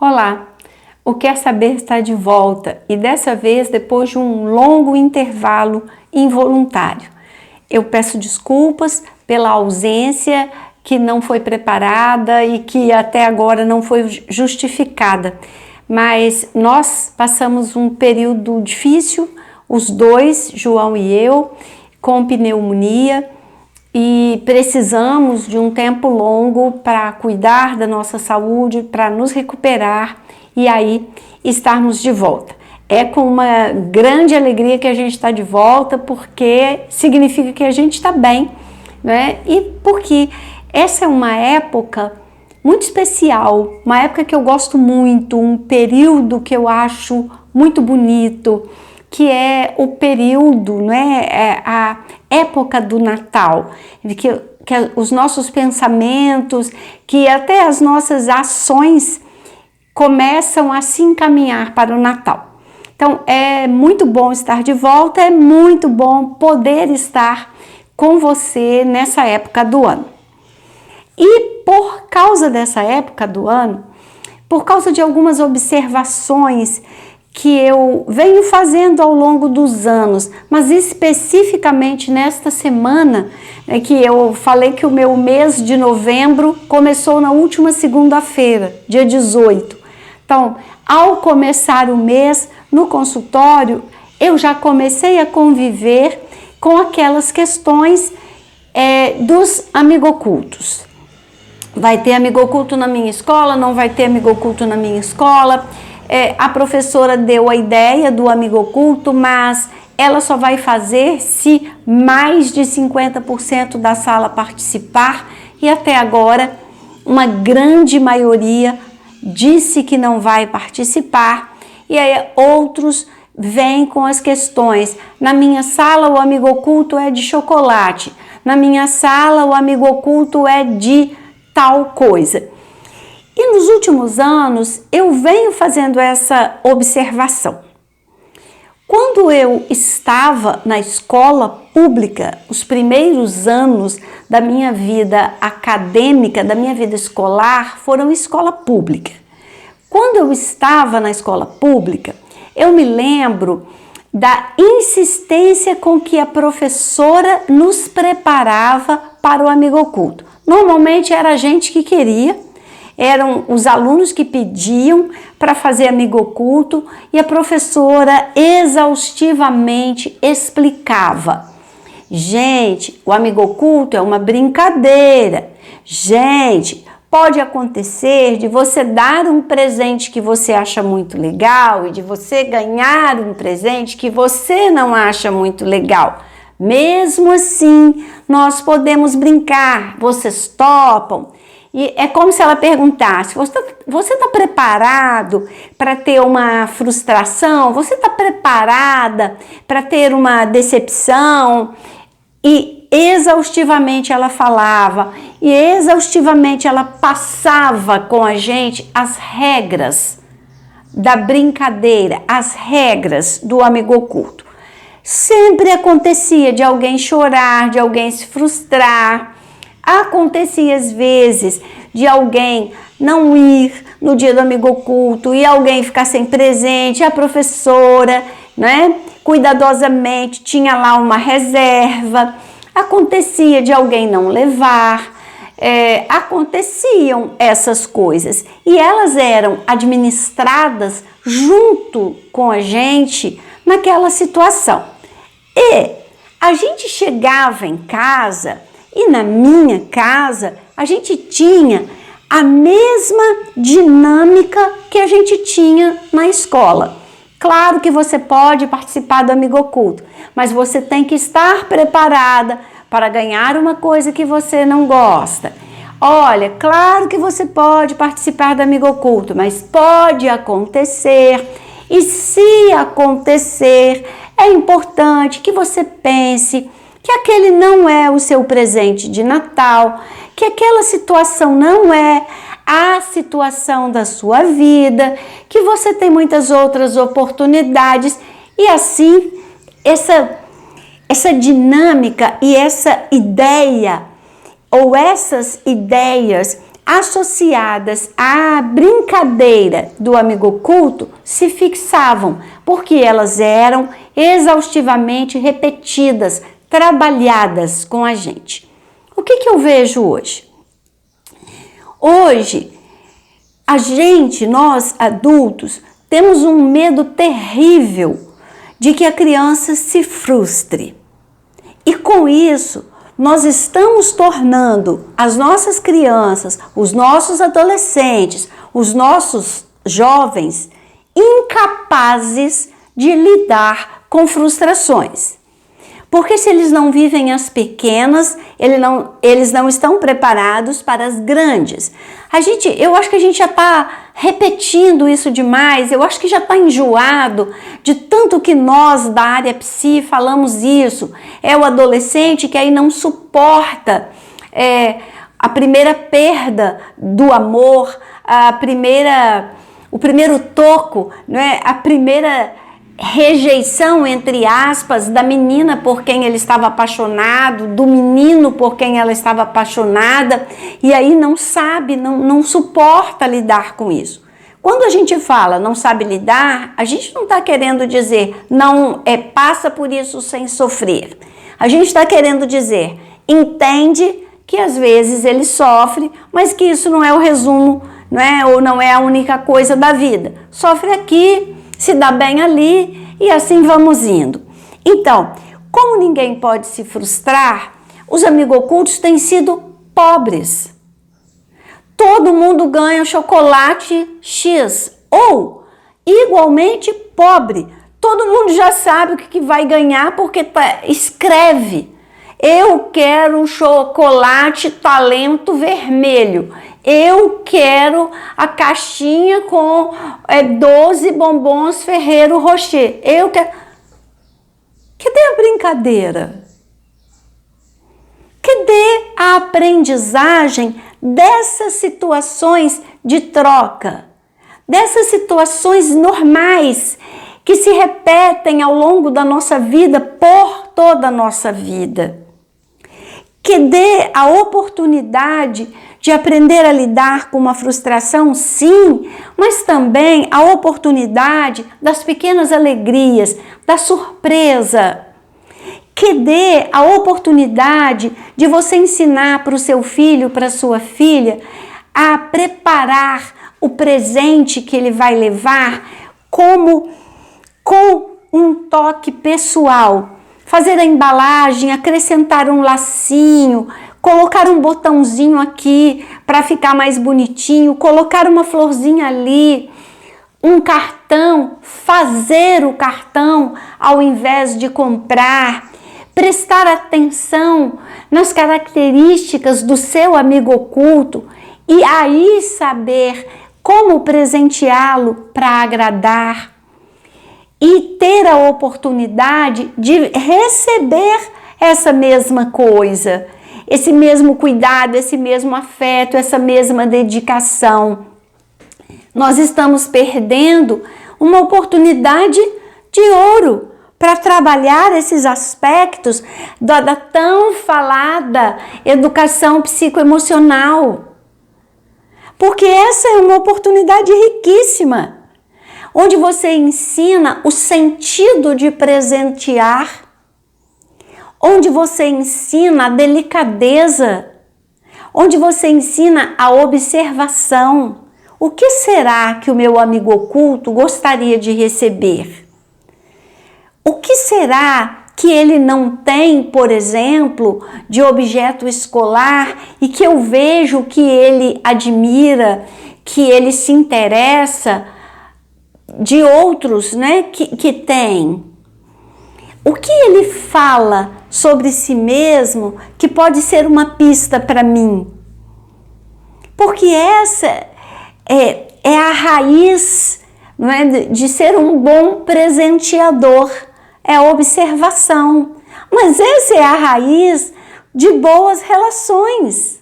Olá, o Quer Saber está de volta e dessa vez depois de um longo intervalo involuntário. Eu peço desculpas pela ausência que não foi preparada e que até agora não foi justificada, mas nós passamos um período difícil, os dois, João e eu, com pneumonia, e precisamos de um tempo longo para cuidar da nossa saúde, para nos recuperar e aí estarmos de volta. É com uma grande alegria que a gente está de volta, porque significa que a gente está bem, né? E porque essa é uma época muito especial, uma época que eu gosto muito, um período que eu acho muito bonito, que é o período, né, a época do Natal, que os nossos pensamentos, que até as nossas ações começam a se encaminhar para o Natal. Então é muito bom estar de volta, é muito bom poder estar com você nessa época do ano. E por causa dessa época do ano, por causa de algumas observações que eu venho fazendo ao longo dos anos, mas especificamente nesta semana, que eu falei que o meu mês de novembro começou na última segunda-feira, dia 18. Então, ao começar o mês no consultório, eu já comecei a conviver com aquelas questões dos amigocultos. Vai ter amigoculto na minha escola? Não vai ter amigoculto na minha escola? A professora deu a ideia do amigoculto, mas ela só vai fazer se mais de 50% da sala participar, e até agora uma grande maioria disse que não vai participar, e aí outros vêm com as questões: na minha sala o amigoculto é de chocolate, na minha sala o amigoculto é de tal coisa. E nos últimos anos eu venho fazendo essa observação. Quando eu estava na escola pública, os primeiros anos da minha vida acadêmica, da minha vida escolar, foram escola pública. Quando eu estava na escola pública, eu me lembro da insistência com que a professora nos preparava para o amigoculto. Normalmente era a gente que queria, eram os alunos que pediam para fazer amigoculto, e a professora exaustivamente explicava: gente, o amigoculto é uma brincadeira. Gente, pode acontecer de você dar um presente que você acha muito legal e de você ganhar um presente que você não acha muito legal. Mesmo assim, nós podemos brincar. Vocês topam? E é como se ela perguntasse: você está preparado para ter uma frustração? Você está preparada para ter uma decepção? E exaustivamente ela falava, e exaustivamente ela passava com a gente as regras da brincadeira, as regras do amigoculto. Sempre acontecia de alguém chorar, de alguém se frustrar. Acontecia às vezes de alguém não ir no dia do amigoculto e alguém ficar sem presente. A professora, né, cuidadosamente tinha lá uma reserva. Acontecia de alguém não levar. Aconteciam essas coisas e elas eram administradas junto com a gente naquela situação. E a gente chegava em casa, e na minha casa a gente tinha a mesma dinâmica que a gente tinha na escola. Claro que você pode participar do amigoculto, mas você tem que estar preparada para ganhar uma coisa que você não gosta. Olha, claro que você pode participar do amigoculto, mas pode acontecer, e se acontecer, é importante que você pense que aquele não é o seu presente de Natal, que aquela situação não é a situação da sua vida, que você tem muitas outras oportunidades, e assim essa dinâmica e essa ideia ou essas ideias associadas à brincadeira do amigo oculto se fixavam, porque elas eram exaustivamente repetidas, trabalhadas com a gente. O que eu vejo hoje? Hoje, nós adultos, temos um medo terrível de que a criança se frustre. E com isso, nós estamos tornando as nossas crianças, os nossos adolescentes, os nossos jovens incapazes de lidar com frustrações. Porque se eles não vivem as pequenas, eles não estão preparados para as grandes. Eu acho que a gente já está repetindo isso demais, eu acho que já está enjoado de tanto que nós da área psi falamos isso. É o adolescente que aí não suporta a primeira perda do amor, o primeiro toco, né? A primeira rejeição, entre aspas, da menina por quem ele estava apaixonado, do menino por quem ela estava apaixonada, e aí não sabe, não suporta lidar com isso. Quando a gente fala não sabe lidar, a gente não está querendo dizer passa por isso sem sofrer. A gente está querendo dizer, entende que às vezes ele sofre, mas que isso não é o resumo, ou não é a única coisa da vida. Sofre aqui, se dá bem ali e assim vamos indo. Então, como ninguém pode se frustrar, os amigos ocultos têm sido pobres. Todo mundo ganha chocolate X ou igualmente pobre. Todo mundo já sabe o que vai ganhar porque escreve. Eu quero um chocolate talento vermelho. Eu quero a caixinha com 12 bombons Ferrero Rocher. Eu quero... Cadê a brincadeira? Cadê a aprendizagem dessas situações de troca? Dessas situações normais que se repetem ao longo da nossa vida, por toda a nossa vida. Que dê a oportunidade de aprender a lidar com uma frustração, sim, mas também a oportunidade das pequenas alegrias, da surpresa. Que dê a oportunidade de você ensinar para o seu filho, para a sua filha, a preparar o presente que ele vai levar com um toque pessoal. Fazer a embalagem, acrescentar um lacinho, colocar um botãozinho aqui para ficar mais bonitinho, colocar uma florzinha ali, um cartão, fazer o cartão ao invés de comprar, prestar atenção nas características do seu amigo oculto e aí saber como presenteá-lo para agradar. E ter a oportunidade de receber essa mesma coisa, esse mesmo cuidado, esse mesmo afeto, essa mesma dedicação. Nós estamos perdendo uma oportunidade de ouro para trabalhar esses aspectos da tão falada educação psicoemocional. Porque essa é uma oportunidade riquíssima, onde você ensina o sentido de presentear, onde você ensina a delicadeza, onde você ensina a observação. O que será que o meu amigo oculto gostaria de receber? O que será que ele não tem, por exemplo, de objeto escolar e que eu vejo que ele admira, que ele se interessa de outros, que tem? O que ele fala sobre si mesmo que pode ser uma pista para mim? Porque essa é a raiz, de ser um bom presenteador, é a observação. Mas essa é a raiz de boas relações.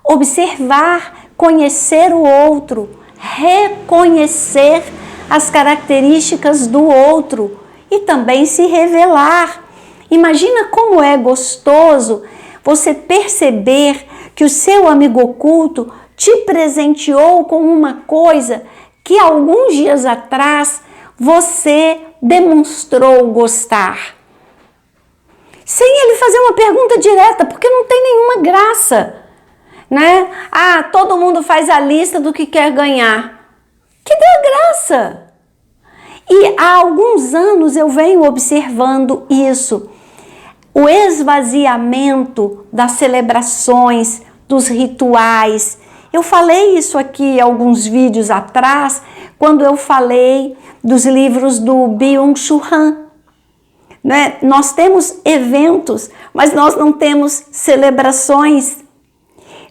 Observar, conhecer o outro, reconhecer as características do outro e também se revelar. Imagina como é gostoso você perceber que o seu amigo oculto te presenteou com uma coisa que alguns dias atrás você demonstrou gostar. Sem ele fazer uma pergunta direta, porque não tem nenhuma graça, né? Ah, todo mundo faz a lista do que quer ganhar. Que dê graça! E há alguns anos eu venho observando isso. O esvaziamento das celebrações, dos rituais. Eu falei isso aqui alguns vídeos atrás, quando eu falei dos livros do Byung-Chul Han. Né? Nós temos eventos, mas nós não temos celebrações.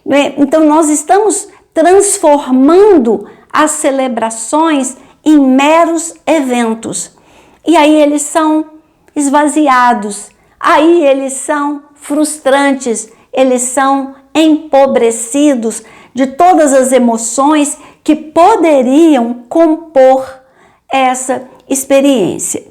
Né? Então nós estamos transformando as celebrações em meros eventos. E aí eles são esvaziados, aí eles são frustrantes, eles são empobrecidos de todas as emoções que poderiam compor essa experiência.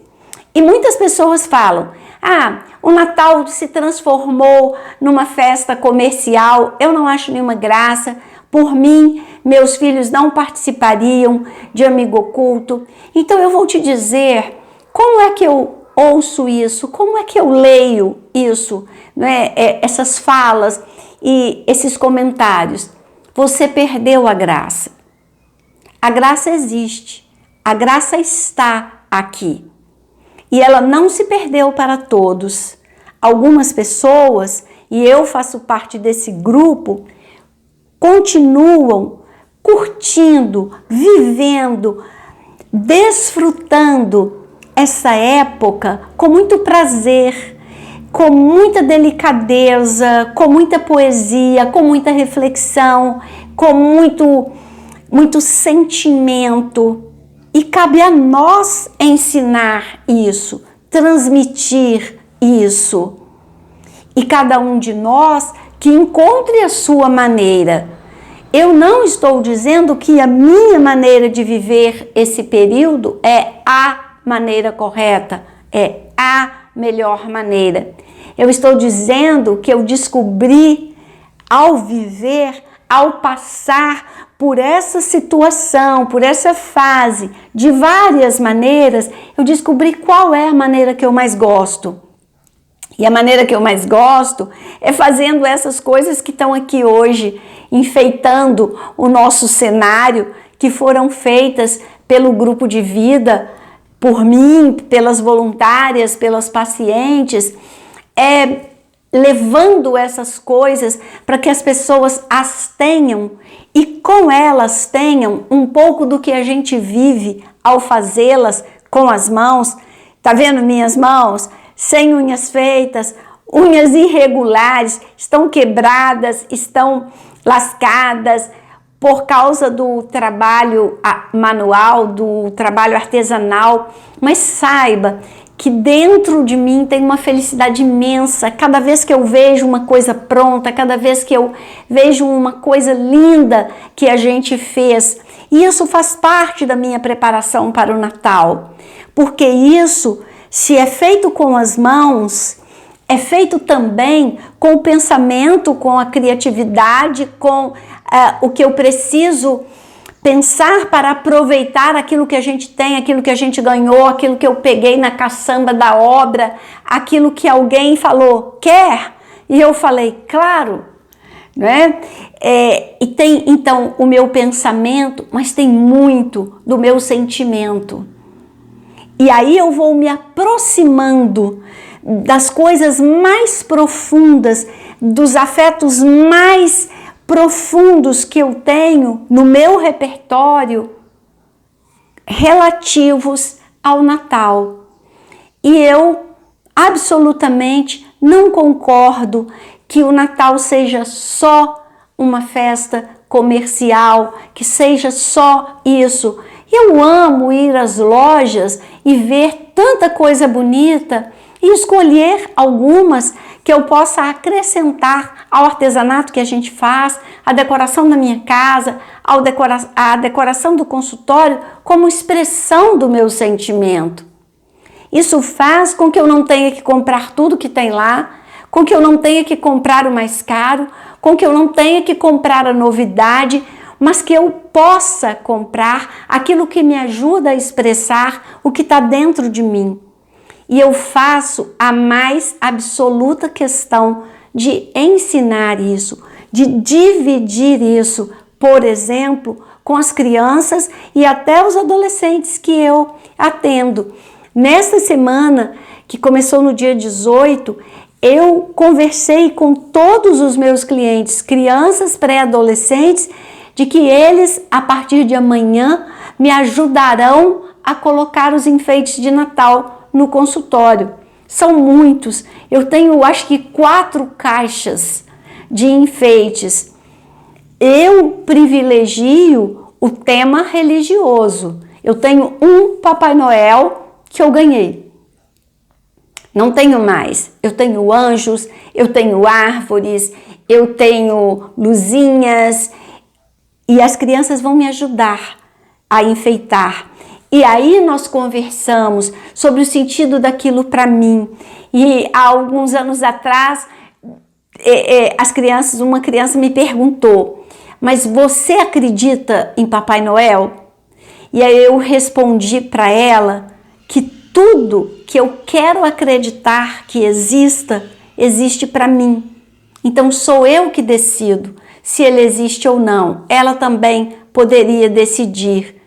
E muitas pessoas falam, ah, o Natal se transformou numa festa comercial, eu não acho nenhuma graça, por mim, meus filhos não participariam de amigo oculto. Então eu vou te dizer, como é que eu ouço isso, como é que eu leio isso, né? Essas falas e esses comentários. Você perdeu a graça. A graça existe, a graça está aqui. E ela não se perdeu para todos. Algumas pessoas, e eu faço parte desse grupo, continuam curtindo, vivendo, desfrutando essa época com muito prazer, com muita delicadeza, com muita poesia, com muita reflexão, com muito sentimento. E cabe a nós ensinar isso, transmitir isso. E cada um de nós que encontre a sua maneira. Eu não estou dizendo que a minha maneira de viver esse período é a maneira correta, é a melhor maneira. Eu estou dizendo que eu descobri ao viver, ao passar por essa situação, por essa fase, de várias maneiras, eu descobri qual é a maneira que eu mais gosto. E a maneira que eu mais gosto é fazendo essas coisas que estão aqui hoje, enfeitando o nosso cenário, que foram feitas pelo grupo de vida, por mim, pelas voluntárias, pelas pacientes, levando essas coisas para que as pessoas as tenham e com elas tenham um pouco do que a gente vive ao fazê-las com as mãos. Tá vendo minhas mãos? Sem unhas feitas, unhas irregulares, estão quebradas, estão lascadas por causa do trabalho manual, do trabalho artesanal. Mas saiba que dentro de mim tem uma felicidade imensa. Cada vez que eu vejo uma coisa pronta, cada vez que eu vejo uma coisa linda que a gente fez. E isso faz parte da minha preparação para o Natal. Porque isso, se é feito com as mãos, é feito também com o pensamento, com a criatividade, com o que eu preciso pensar para aproveitar aquilo que a gente tem, aquilo que a gente ganhou, aquilo que eu peguei na caçamba da obra, aquilo que alguém falou, quer? E eu falei, claro, né? E tem então o meu pensamento, mas tem muito do meu sentimento. E aí eu vou me aproximando das coisas mais profundas, dos afetos mais profundos que eu tenho no meu repertório relativos ao Natal. E eu absolutamente não concordo que o Natal seja só uma festa comercial, que seja só isso. Eu amo ir às lojas e ver tanta coisa bonita e escolher algumas que eu possa acrescentar ao artesanato que a gente faz, à decoração da minha casa, à decoração do consultório, como expressão do meu sentimento. Isso faz com que eu não tenha que comprar tudo que tem lá, com que eu não tenha que comprar o mais caro, com que eu não tenha que comprar a novidade, mas que eu possa comprar aquilo que me ajuda a expressar o que está dentro de mim. E eu faço a mais absoluta questão de ensinar isso, de dividir isso, por exemplo, com as crianças e até os adolescentes que eu atendo. Nesta semana, que começou no dia 18, eu conversei com todos os meus clientes, crianças, pré-adolescentes, de que eles, a partir de amanhã, me ajudarão a colocar os enfeites de Natal no consultório. São muitos. Eu tenho, acho que 4 caixas de enfeites. Eu privilegio o tema religioso. Eu tenho um Papai Noel que eu ganhei. Não tenho mais. Eu tenho anjos, eu tenho árvores, eu tenho luzinhas e as crianças vão me ajudar a enfeitar. E aí nós conversamos sobre o sentido daquilo para mim. E há alguns anos atrás, uma criança me perguntou: mas você acredita em Papai Noel? E aí eu respondi para ela que tudo que eu quero acreditar que exista, existe para mim. Então sou eu que decido se ele existe ou não. Ela também poderia decidir.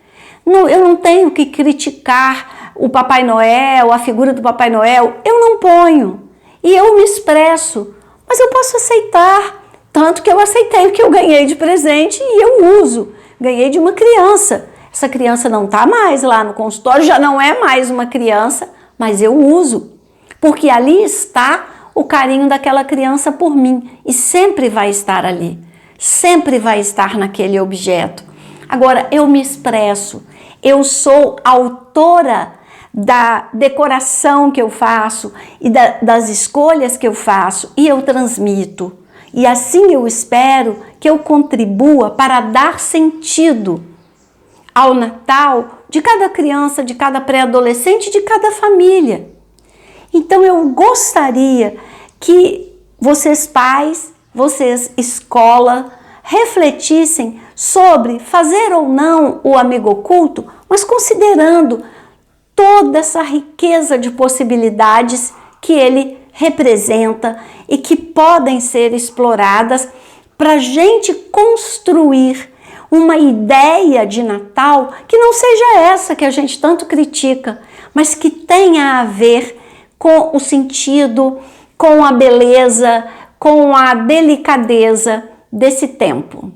Não, eu não tenho que criticar o Papai Noel, a figura do Papai Noel. Eu não ponho. E eu me expresso. Mas eu posso aceitar. Tanto que eu aceitei o que eu ganhei de presente e eu uso. Ganhei de uma criança. Essa criança não está mais lá no consultório, já não é mais uma criança, mas eu uso. Porque ali está o carinho daquela criança por mim. E sempre vai estar ali. Sempre vai estar naquele objeto. Agora, eu me expresso. Eu sou autora da decoração que eu faço e das escolhas que eu faço e eu transmito. E assim eu espero que eu contribua para dar sentido ao Natal de cada criança, de cada pré-adolescente, de cada família. Então eu gostaria que vocês pais, vocês escola, refletissem sobre fazer ou não o amigo oculto, mas considerando toda essa riqueza de possibilidades que ele representa e que podem ser exploradas para a gente construir uma ideia de Natal que não seja essa que a gente tanto critica, mas que tenha a ver com o sentido, com a beleza, com a delicadeza desse tempo.